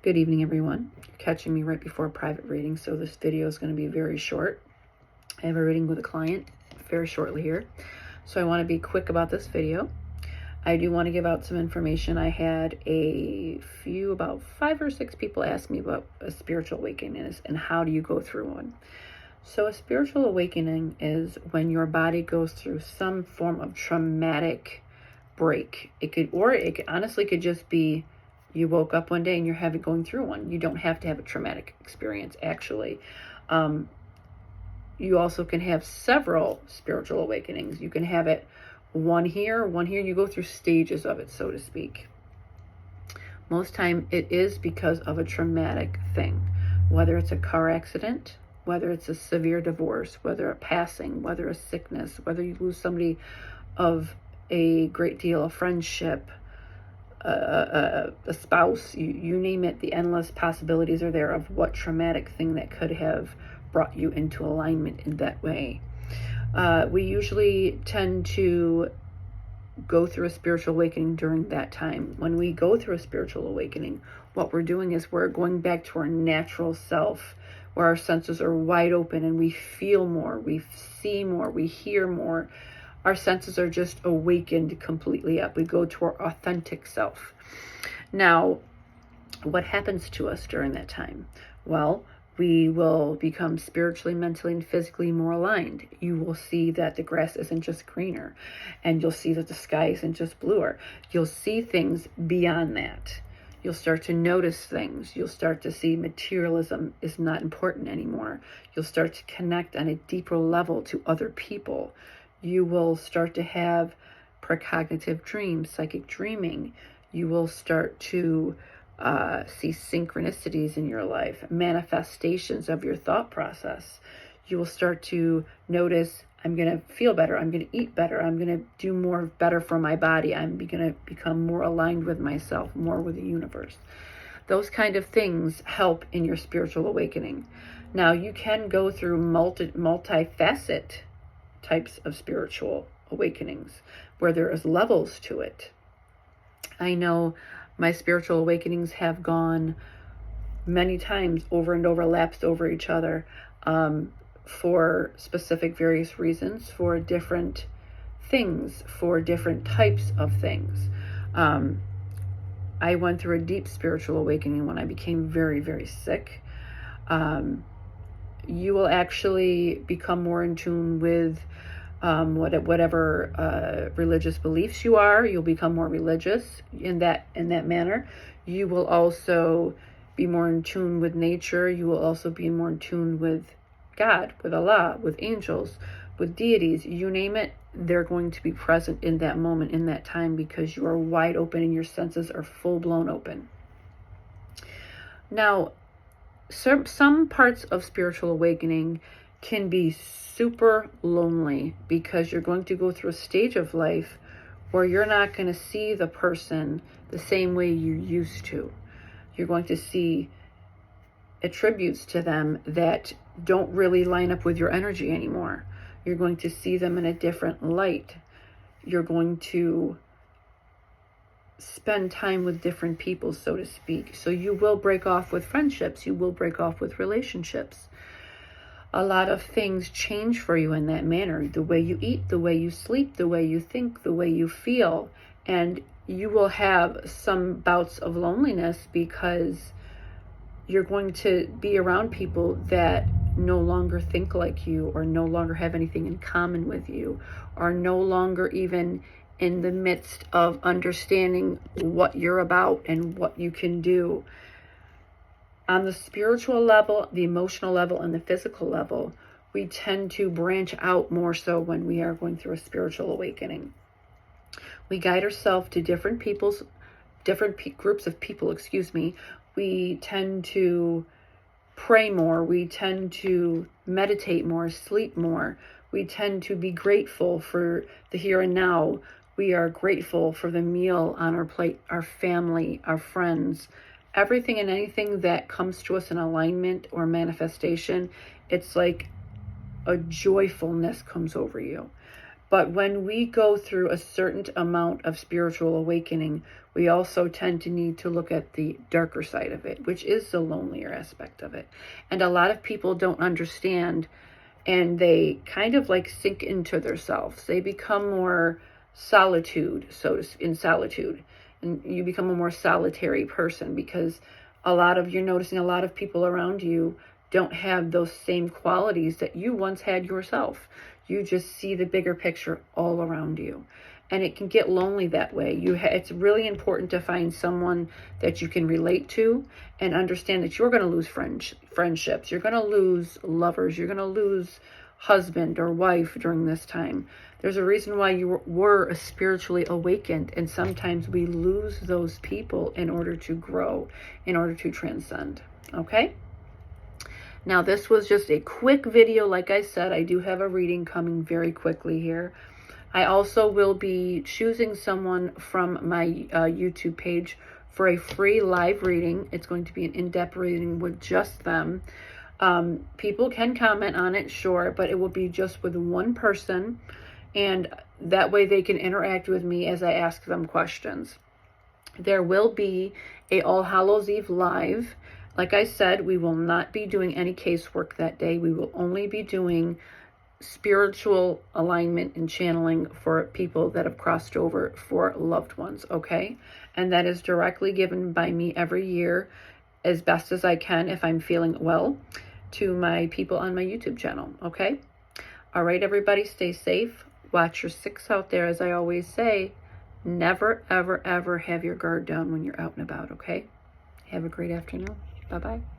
Good evening, everyone. You're catching me right before a private reading, so this video is going to be very short. I have a reading with a client very shortly here, so I want to be quick about this video. I do want to give out some information. I had about 5 or 6 people ask me about a spiritual awakening and how do you go through one. So a spiritual awakening is when your body goes through some form of traumatic break. It could honestly just be you woke up one day and you're going through one. You don't have to have a traumatic experience, actually. You also can have several spiritual awakenings. You can have it one here. You go through stages of it, so to speak. Most time it is because of a traumatic thing, whether it's a car accident, whether it's a severe divorce, whether a passing, whether a sickness, whether you lose somebody of a great deal of friendship, a spouse, you name it. The endless possibilities are there of what traumatic thing that could have brought you into alignment in that way. We usually tend to go through a spiritual awakening during that time. When we go through a spiritual awakening, what we're doing is we're going back to our natural self, where our senses are wide open and we feel more, we see more, we hear more. Our senses are just awakened completely up. We go to our authentic self. Now, what happens to us during that time? Well, we will become spiritually, mentally, and physically more aligned. You will see that the grass isn't just greener, and you'll see that the sky isn't just bluer. You'll see things beyond that. You'll start to notice things. You'll start to see materialism is not important anymore. You'll start to connect on a deeper level to other people. You will start to have precognitive dreams, psychic dreaming. You will start to see synchronicities in your life, manifestations of your thought process. You will start to notice, I'm going to feel better, I'm going to eat better, I'm going to do better for my body, I'm going to become more aligned with myself, more with the universe. Those kind of things help in your spiritual awakening. Now, you can go through multifaceted types of spiritual awakenings where there is levels to it. I know my spiritual awakenings have gone many times over and over, lapsed over each other, for specific various reasons, for different things, for different types of things. I went through a deep spiritual awakening when I became very, very sick. You will actually become more in tune with whatever religious beliefs you are. You'll become more religious in that manner. You will also be more in tune with nature. You will also be more in tune with God, with Allah, with angels, with deities. You name it, they're going to be present in that moment, in that time, because you are wide open and your senses are full-blown open. Now, some parts of spiritual awakening can be super lonely because you're going to go through a stage of life where you're not going to see the person the same way you used to. You're going to see attributes to them that don't really line up with your energy anymore. You're going to see them in a different light. You're going to spend time with different people, so to speak. So you will break off with friendships. You will break off with relationships. A lot of things change for you in that manner. The way you eat, the way you sleep, the way you think, the way you feel. And you will have some bouts of loneliness because you're going to be around people that no longer think like you, or no longer have anything in common with you, or no longer even in the midst of understanding what you're about and what you can do. On the spiritual level, the emotional level, and the physical level, we tend to branch out more so when we are going through a spiritual awakening. We guide ourselves to different groups of people, We tend to pray more. We tend to meditate more, sleep more. We tend to be grateful for the here and now. We are grateful for the meal on our plate, our family, our friends, everything and anything that comes to us in alignment or manifestation. It's like a joyfulness comes over you. But when we go through a certain amount of spiritual awakening, we also tend to need to look at the darker side of it, which is the lonelier aspect of it. And a lot of people don't understand, and they kind of like sink into themselves. They become more in solitude, and you become a more solitary person because you're noticing a lot of people around you don't have those same qualities that you once had yourself. You just see the bigger picture all around you. And it can get lonely that way. It's really important to find someone that you can relate to and understand that you're going to lose friendships. You're going to lose lovers. You're going to lose husband or wife during this time. There's a reason why you were spiritually awakened, and sometimes we lose those people in order to grow, in order to transcend. Okay? Now, this was just a quick video. Like I said, I do have a reading coming very quickly here. I also will be choosing someone from my YouTube page for a free live reading. It's going to be an in-depth reading with just them. People can comment on it, sure, but it will be just with one person, and that way they can interact with me as I ask them questions. There will be a All Hallows Eve live. Like I said, we will not be doing any casework that day. We will only be doing spiritual alignment and channeling for people that have crossed over for loved ones, okay? And that is directly given by me every year as best as I can if I'm feeling well to my people on my YouTube channel, okay? All right, everybody, stay safe. Watch your six out there. As I always say, never, ever, ever have your guard down when you're out and about, okay? Have a great afternoon. Bye-bye.